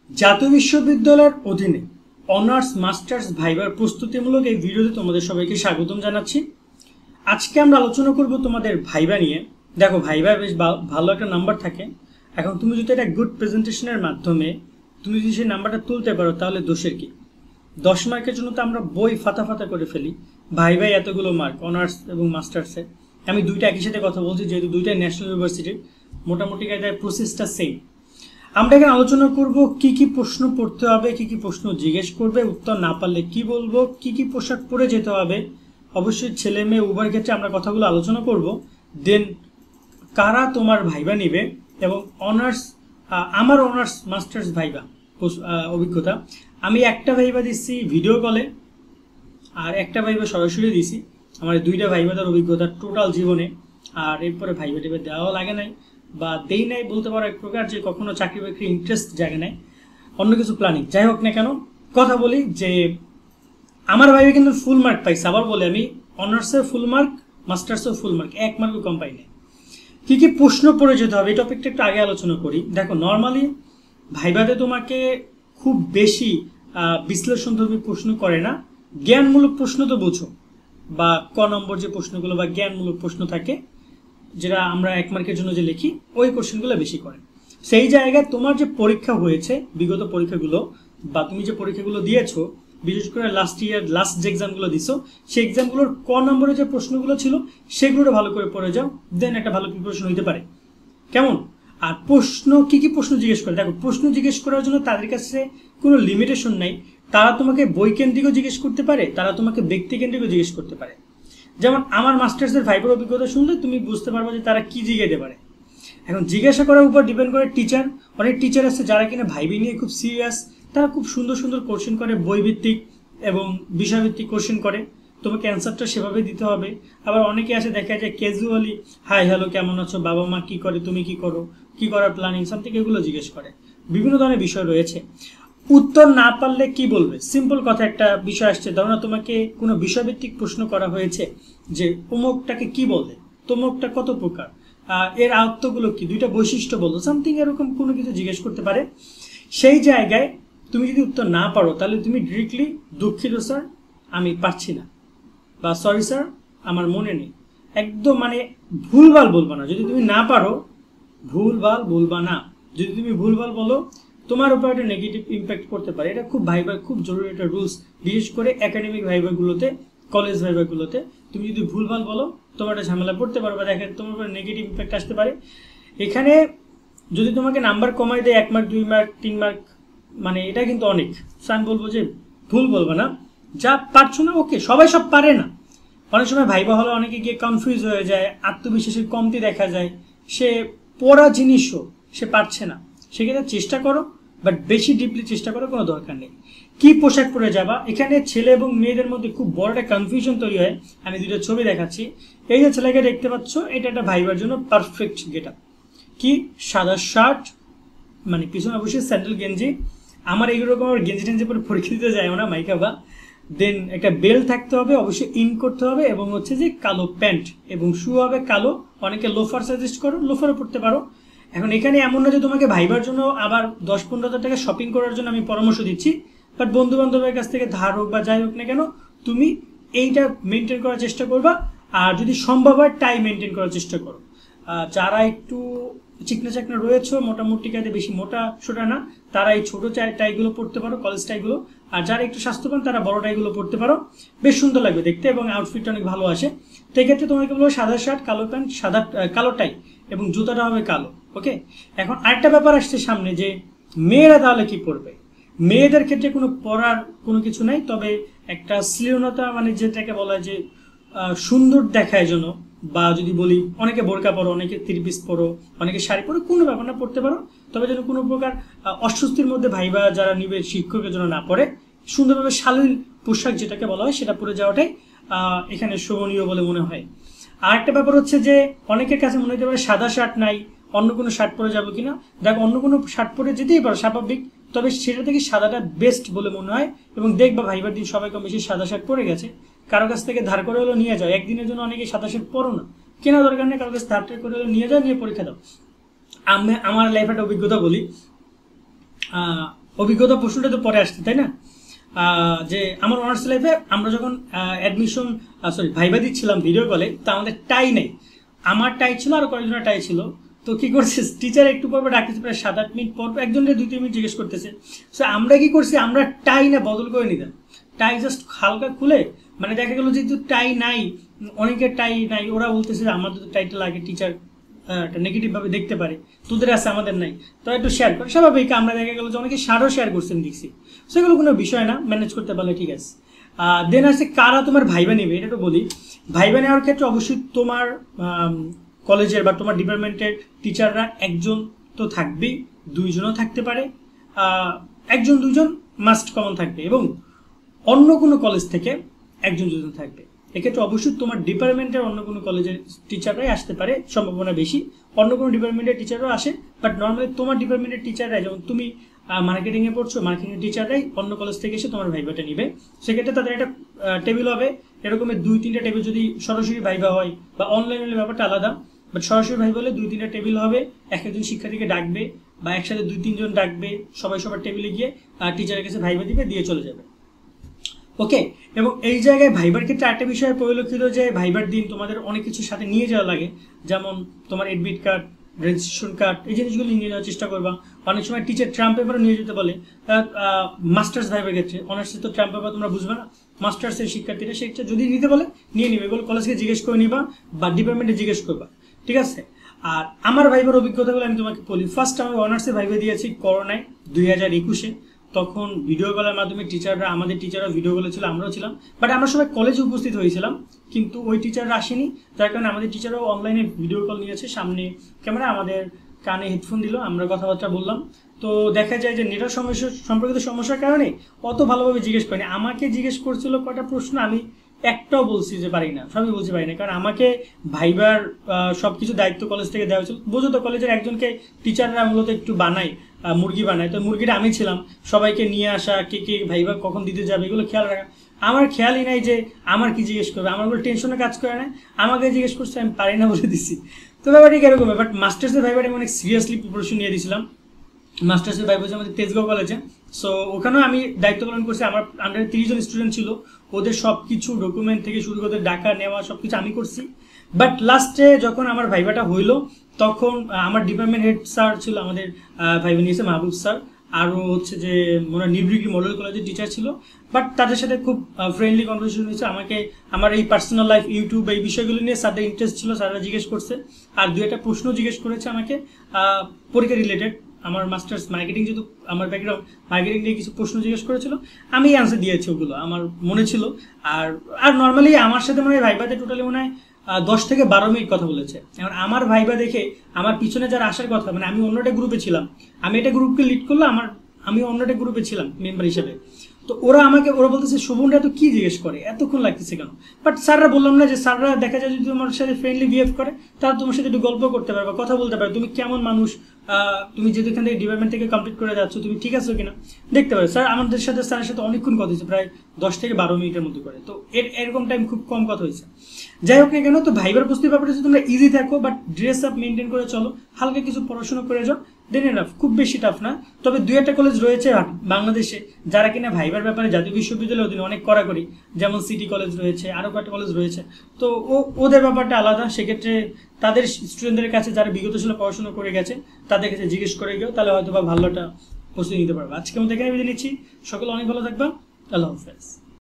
জাতীয় বিশ্ববিদ্যালয়ের অধীনে অনার্স মাস্টার্স ভাইবার প্রস্তুতিমূলক এই ভিডিওতে তোমাদের সবাইকে স্বাগতম জানাচ্ছি। আজকে আমরা আলোচনা করব তোমাদের ভাইবা নিয়ে। দেখো, ভাইবার বেশ ভালো একটা নাম্বার থাকে। এখন তুমি যদি একটা গুড প্রেজেন্টেশনের মাধ্যমে তুমি যদি সেই নাম্বারটা তুলতে পারো তাহলে দোষের কি? 10 মার্কের জন্য তো আমরা বই ফাতা ফাতা করে ফেলি, ভাইভাই এতগুলো মার্ক অনার্স এবং মাস্টার্সে। আমি দুইটা একই সাথে কথা বলছি, যেহেতু দুইটাই ন্যাশনাল ইউনিভার্সিটির, মোটামুটি কায়দায় প্রসেসটা সেম। আমরা এখানে আলোচনা করব কি কি প্রশ্ন পড়তে হবে, কি কি প্রশ্ন জিজ্ঞেস করবে, উত্তর না পারলে কি বলবো, কি কি পোশাক পরে যেতে হবে। অবশ্যই ছেলে মেয়ে উভয় ক্ষেত্রে আমরা কথাগুলো আলোচনা করব। দেন কারা তোমার ভাইবা নিবে এবং অনার্স, আমার অনার্স মাস্টার্স ভাইবা অভিজ্ঞতা, আমি একটা ভাইবা দিচ্ছি ভিডিও কলে আর একটা ভাইবা সরাসরি দিছি। আমার দুইটা ভাইবা তার অভিজ্ঞতা টোটাল জীবনে। আর এরপরে ভাইবা টিভা দেওয়াও লাগে নাই বা দেই নাই বলতে পারো এক প্রকার, যে কখনো চাকরি বাকরি ইন্টারেস্ট জাগে নাই, অন্য কিছু প্ল্যানিং যাই হোক না কেন। কথা বলি যে আমার ভাইবা কিন্তু ফুল মার্ক পাইছে। আবার বলে আমি অনার্সের ফুল মার্ক, মাস্টার্সের ফুল মার্ক, 1 মার্কও কম পাই নাই। কি কি প্রশ্ন পড়ে যেতে হবে এই টপিকটা একটু আগে আলোচনা করি। দেখো, নর্মালি ভাইবাতে তোমাকে খুব বেশি বিশ্লেষণধর্মী প্রশ্ন করে না, জ্ঞানমূলক প্রশ্ন তো বোঝো, বা ক নম্বর যে প্রশ্নগুলো বা জ্ঞানমূলক প্রশ্ন থাকে যেটা আমরা 1 মার্কের জন্য যে লিখি, ওই কোশ্চেনগুলো বেশি করে। সেই জায়গায় তোমার যে পরীক্ষা হয়েছে, বিগত পরীক্ষাগুলো বা তুমি যে পরীক্ষাগুলো দিয়েছো, বিশেষ করে লাস্ট ইয়ার লাস্ট যে এক্সামগুলো দিছো, সেই এক্সামগুলোর ক নম্বরে যে প্রশ্নগুলো ছিল সেগুলো ভালো করে পড়ে যাও, দেন একটা ভালো প্রিপারেশন হইতে পারে। কেমন? আর প্রশ্ন কি কি প্রশ্ন জিজ্ঞেস করে, দেখো প্রশ্ন জিজ্ঞেস করার জন্য তাদের কাছে কোনো লিমিটেশন নাই। তারা তোমাকে বৈকেন্দ্রিকও জিজ্ঞেস করতে পারে, তারা তোমাকে ব্যক্তিকেন্দ্রিকও জিজ্ঞেস করতে পারে। যেমন আমার মাস্টার্সের ভাইবার অভিজ্ঞতা শুনলে তুমি বুঝতে পারবে যে তারা কি জিজ্ঞাসা পারে। এখন জিজ্ঞাসা করার উপর ডিপেন্ড করে টিচার। অনেক টিচার আছে যারা কিনা ভাইবি নিয়ে খুব সিরিয়াস, তারা খুব সুন্দর সুন্দর কোশ্চেন করে, বইভিত্তিক এবং বিষয়ভিত্তিক কোশ্চেন করে, তোমাকে অ্যান্সারটা সেভাবে দিতে হবে। আবার অনেকে আসে দেখা যায় ক্যাজুয়ালি, হাই হ্যালো কেমন আছো, বাবা মা কি করে, তুমি কি করো, কি করার প্ল্যানিং, সামথিং, এগুলো জিজ্ঞেস করে। বিভিন্ন ধরনের বিষয় রয়েছে। উত্তর না পারলে কি বলবে? সিম্পল কথা, একটা বিষয় আসছে, ধরো না তোমাকে কোনো বিষয়ভিত্তিক প্রশ্ন করা হয়েছে যে অমুকটাকে কি বলে, তমুকটা কত প্রকার, এর আয়ত্তগুলো কি, দুইটা বৈশিষ্ট্য বলো, সামথিং এরকম কোনো কিছু জিজ্ঞেস করতে পারে। সেই জায়গায় তুমি যদি উত্তর না পারো তাহলে তুমি ডিরেক্টলি দুঃখিত স্যার আমি পারছি না, বা সরি স্যার আমার মনে নেই, একদম মানে ভুলভাল বলবা না। যদি তুমি না পারো ভুলভাল বলবা না। যদি তুমি ভুলভাল বলো তোমার উপর একটা নেগেটিভ ইম্প্যাক্ট করতে পারে। এটা খুব ভাইবার খুব জরুরি একটা রুলস, বিশেষ করে একাডেমিক ভাইবাগুলোতে, কলেজ ভাইবাগুলোতে। তুমি যদি ভুলভাল বলো তোমার একটা ঝামেলা পড়তে পারো বা দেখেন তোমার উপর নেগেটিভ ইম্প্যাক্ট আসতে পারে। এখানে যদি তোমাকে নাম্বার কমাই দেয় 1 মার্ক 2 মার্ক 3 মার্ক, মানে এটা কিন্তু অনেক। আমি বলবো যে ভুল বলবো না, যা পারছো না ওকে, সবাই সব পারে না। অনেক সময় ভাইবা হলে অনেকে গিয়ে কনফিউজ হয়ে যায়, আত্মবিশ্বাসের কমতি দেখা যায়, সে পড়া জিনিসও সে পারছে না। সেক্ষেত্রে চেষ্টা করো, বাট বেশি ডিপলি চেষ্টা করার কোনো দরকার নেই। কি পোশাক পরে যাবা, এখানে ছেলে এবং মেয়েদের মধ্যে খুব বড় একটা কনফিউশন তৈরি হয়। আমি দুটো ছবি দেখাচ্ছি। এই যে ছেলেকে দেখতে পাচ্ছ, এটা একটা ভাইবার জন্য পারফেক্ট গেটআপ। কি সাদা শার্ট, মানে পিছনে অবশ্যই স্যান্ডেল গেঞ্জি। আমার এইরকম গেঞ্জি টেঞ্জি পরে পরীক্ষা দিতে যায় না, মাইকা বা। দেন একটা বেল্ট থাকতে হবে, অবশ্যই ইন করতে হবে, এবং হচ্ছে যে কালো প্যান্ট এবং শু হবে কালো। অনেকে লোফার সাজেস্ট করো, লোফারও পড়তে পারো। এখন এখানে এমন না যে তোমাকে ভাইবার জন্য আবার 10-15 হাজার টাকা শপিং করার জন্য আমি পরামর্শ দিচ্ছি, বাট বন্ধু বান্ধবের কাছ থেকে ধার হোক বা যাই হোক না কেন, তুমি এইটা মেনটেন করার চেষ্টা করবা। আর যদি সম্ভব হয় টাই মেনটেন করার চেষ্টা করো। যারা একটু চিকনা চাকনা রয়েছে, মোটামুটি কাজে বেশি মোটা সোটা না, তারা এই ছোটো টাইগুলো পড়তে পারো, কলেজ টাইগুলো। আর যারা একটু স্বাস্থ্যবান তারা বড় টাইগুলো পড়তে পারো, বেশ সুন্দর লাগবে দেখতে এবং আউটফিটটা অনেক ভালো আসে। তো এক্ষেত্রে তোমাকে বলবো সাদা শার্ট, কালো প্যান্ট, সাদা কালো টাই এবং জুতাটা হবে কালো। ওকে, এখন আরেকটা ব্যাপার আসছে সামনে, যে মেয়েরা তাহলে কি পড়বে। মেয়েদের ক্ষেত্রে কোনো পড়ার কোনো কিছু নাই, তবে একটা শ্লীলতা, মানে যেটাকে বলা হয় যে সুন্দর দেখায় যেন, বা যদি বলি অনেকে বোরকা পরো, অনেকে 3 পিস পরো, অনেকে শাড়ি পরো, কোনো ব্যাপার না, পড়তে পারো। তবে যেন কোনো প্রকার অস্বস্তির মধ্যে ভাইবা যারা নিবে শিক্ষকের জন্য না পড়ে, সুন্দরভাবে শালীন পোশাক যেটাকে বলা হয় সেটা পরে যাওয়াটাই এখানে শোভনীয় বলে মনে হয়। আর একটা ব্যাপার হচ্ছে যে অনেকের কাছে মনে হতে পারে সাদা শার্ট নাই, অন্য কোনো শার্ট পরে যাবো কিনা। দেখো, অন্য কোনো শার্ট পরে যেতেই পারো, স্বাভাবিক, তবে সেটা থেকে সাদাটা বেস্ট বলে মনে হয়। এবং দেখবা ভাইবার দিন সবাই কম বেশি সাদা শার্ট পরে গেছে, কারো কাছ থেকে ধার করে হলো নিয়ে যাও। একদিনের জন্য অনেকে সাদা শার্ট পরো না, কেনা দরকার নেই, কারো কাছে ধার করে হলো নিয়ে যাও, নিয়ে পরীক্ষা দাও। আমার লাইফে একটা অভিজ্ঞতা বলি। অভিজ্ঞতা প্রশ্নটা তো পরে আসছে, তাই না? যে আমার অনার্স লাইফে আমরা যখন অ্যাডমিশন ভাইবা দিচ্ছিলাম ভিডিও কলে, তা আমাদের টাই নেই। আমার টাই ছিল আর কয়েকজনের টাই ছিল। তো কি করছে, টিচার একটু পর ডাকতেছে, প্রায় 7-8 মিনিট পর একজনকে 2-3 মিনিট জিজ্ঞেস করতেছে। সো আমরা কি করছি, আমরা টাই না বদল করে নিতাম, টাই জাস্ট হালকা খুলে, মানে দেখা গেলো যেহেতু টাই নাই, অনেকের টাই নাই, ওরা বলতেছে যে আমাদের তো টাইটা লাগে, টিচার একটা নেগেটিভ ভাবে দেখতে পারে, তোদের আছে আমাদের নাই, তো একটু শেয়ার করে। স্বাভাবিক, আমরা দেখা গেলো যে অনেকে শাড়ও শেয়ার করছেন দেখছি। সেগুলো কোনো বিষয় না, ম্যানেজ করতে পারলে ঠিক আছে। দেন আছে কারা তোমার ভাইবা নেবে, এটা একটু বলি। ভাইবা নেওয়ার ক্ষেত্রে অবশ্যই তোমার কলেজের বা তোমার ডিপার্টমেন্টের টিচাররা একজন তো থাকবেই, 2জনও থাকতে পারে, 1-2জন মাস্ট কমন থাকবে, এবং অন্য কোনো কলেজ থেকে 1-2জন থাকবে। এক্ষেত্রে অবশ্যই তোমার ডিপার্টমেন্টের অন্য কোনো কলেজের টিচাররাই আসতে পারে, সম্ভাবনা বেশি। অন্য কোনো ডিপার্টমেন্টের টিচারও আসে, বাট নর্মালি তোমার ডিপার্টমেন্টের টিচাররাই, যেমন তুমি মার্কেটিংয়ে পড়ছো, মার্কেটিংয়ের টিচাররাই অন্য কলেজ থেকে এসে তোমার ভাইবাটা নিবে। সেক্ষেত্রে তাদের একটা টেবিল হবে, এরকমের 2-3টা টেবিল। যদি সরাসরি ভাইবা হয় বা অনলাইন হলে ব্যাপারটা আলাদা, বাট সরাসরি ভাইবা হলে 2-3টা টেবিল হবে, একজন শিক্ষার্থীকে ডাকবে বা একসাথে 2-3জন ডাকবে, সবাই সবার টেবিলে গিয়ে টিচারের কাছে ভাইবা দিবে, দিয়ে চলে যাবে। ওকে, এবং এই জায়গায় ভাইবার ক্ষেত্রে একটা বিষয় পরিলক্ষিত যে ভাইবার দিন তোমাদের অনেক কিছুর সাথে নিয়ে যাওয়া লাগে, যেমন তোমার এডমিট কার্ড, রেজিস্ট্রেশন কার্ড, এই জিনিসগুলো নিয়ে যাওয়ার চেষ্টা করবা। অনেক সময় টিচার ট্রাম্প পেপারও নিয়ে যেতে বলে। মাস্টার্স ভাইবার ক্ষেত্রে, অনার্সে তো ট্রাম্প পেপার তোমরা বুঝবে না, মাস্টার্সের শিক্ষার্থীরা সেটা যদি নিতে বলে নিয়ে নিবে, এগুলো কলেজকে জিজ্ঞেস করে নিবা বা ডিপার্টমেন্টে জিজ্ঞেস করবা, ঠিক আছে? আর আমার ভাইবার অভিজ্ঞতাগুলো আমি তোমাকে বলি। ফার্স্ট আমি অনার্সে ভাইবা দিয়েছি করোনায় 2021-এ। তখন ভিডিও কলের মাধ্যমে আমাদের টিচাররা ভিডিও কলে ছিল, আমরাও ছিলাম, বাট আমরা সবাই কলেজে উপস্থিত হয়েছিলাম, কিন্তু ওই টিচাররা আসেনি। যার কারণে আমাদের টিচাররাও অনলাইনে ভিডিও কল নিয়েছে, সামনে ক্যামেরা, আমাদের কানে হেডফোন দিল, আমরা কথাবার্তা বললাম। তো দেখা যায় যে নেটের সমস্যা সম্পর্কিত সমস্যার কারণে অত ভালোভাবে জিজ্ঞেস করেনি। আমাকে জিজ্ঞেস করছিল কটা প্রশ্ন, আমি একটাও বলছি যে পারি না, সবই বলছি পারি না, কারণ আমাকে ভাইবার সবকিছু দায়িত্ব কলেজ থেকে দেওয়া হয়েছিল। বোঝো তো, কলেজের একজনকে টিচাররা মূলত একটু বানায়, মুরগি বানায়, তো মুরগিটা আমি ছিলাম। সবাইকে নিয়ে আসা, কে কে ভাইবা কখন দিতে যাবে, এগুলো খেয়াল রাখা। আমার খেয়ালই নাই যে আমার কি জিজ্ঞেস করবে, আমার কোনো টেনশনে কাজ করে না, আমাকে জিজ্ঞেস করছে, আমি পারি না বলে দিছি। তো ব্যাপারটা এরকম। বাট মাস্টার্সের ভাইবাটা আমি অনেক সিরিয়াসলি প্রিপারেশন নিয়ে দিয়েছিলাম। মাস্টার্সের ভাইবা হচ্ছে আমাদের তেজগাঁও কলেজে। সো ওখানেও আমি দায়িত্ব পালন করছি, আমার আন্ডারে 30 জন স্টুডেন্ট ছিল, ওদের সব কিছু ডকুমেন্ট থেকে শুরু করে ডাকা নেওয়া সব কিছু আমি করছি। বাট লাস্টে যখন আমার ভাইবাটা হইলো, তখন আমার ডিপার্টমেন্ট হেড স্যার ছিল, আমাদের ভাইবা নিয়েছে মাহবুব স্যার, আরও হচ্ছে যে নিউডিগ্রি মডেল কলেজের টিচার ছিল। বাট তাদের সাথে খুব ফ্রেন্ডলি কনভারসেশন হয়েছে। আমাকে আমার এই পার্সোনাল লাইফ, ইউটিউব, এই বিষয়গুলো নিয়ে স্যারদের ইন্টারেস্ট ছিল, স্যাররা জিজ্ঞেস করছে। আর 2-একটা প্রশ্ন জিজ্ঞেস করেছে আমাকে পরীক্ষা রিলেটেড। আমার মাস্টার্স মার্কেটিং, যেহেতু আমার ব্যাকগ্রাউন্ড, মার্কেটিং নিয়ে কিছু প্রশ্ন জিজ্ঞেস করেছিল, আমি অ্যান্সার দিয়েছি, ওগুলো আমার মনে ছিল। আর নর্মালি আমার সাথে মনে হয় ভাইবাতে টোটালি মনে হয় 10 থেকে 12 মিনিট কথা বলেছে। এবার আমার ভাইবা দেখে আমার পিছনে যারা আসার কথা, মানে আমি অন্য একটা গ্রুপে ছিলাম, আমি একটা গ্রুপকে লিড করলাম, আমি অন্য একটা গ্রুপে ছিলাম মেম্বার হিসেবে। তো ওরা বলতেছে শোভনরা তো কি জিজ্ঞেস করে, এতক্ষণ লাগতেছে কেন? বাট স্যাররা বললাম না যে স্যাররা দেখা যায় যদি তোমার সাথে ফ্রেন্ডলি বিহেভ করে, তারা তোমার সাথে একটু গল্প করতে পারবে, কথা বলতে পারবে, তুমি কেমন মানুষ, তুমি যেহেতু এখান থেকে ডিপার্টমেন্ট থেকে কমপ্লিট করে যাচ্ছ, তুমি ঠিক আছো কিনা দেখতে পারো। স্যারের সাথে অনেকক্ষণ কথা হয়েছে, প্রায় 10 থেকে 12 মিনিটের মতো করে। তো এরকম টাইম খুব কম কথা হয়েছে। যাই হোক না কেন, তো ভাইবার প্রস্তুতি ব্যাপারটা হচ্ছে তোমরা ইজি থাকো, বাট ড্রেস আপ মেনটেন করে চলো, হালকা কিছু পড়াশোনা করে যাও, দেন এনাফ, খুব বেশি টাফ না। তবে 2-একটা কলেজ রয়েছে বাংলাদেশে যারা কিনা ভাইবার ব্যাপারে জাতীয় বিশ্ববিদ্যালয়ের অধীনে অনেক কড়াকড়ি, যেমন সিটি কলেজ রয়েছে, আরও কয়েকটা কলেজ রয়েছে। তো ওদের ব্যাপারটা আলাদা। সেক্ষেত্রে তাদের স্টুডেন্টদের কাছে যারা বিগত সালে পড়াশোনা করে গেছে, তাদের কাছে জিজ্ঞেস করে গেও, তাহলে হয়তো বা ভালোটা প্রস্তুতি নিতে পারবে। আজকে আমি এখানে বিদায় নিচ্ছি, সকলে অনেক ভালো থাকবা, আল্লাহ হাফেজ।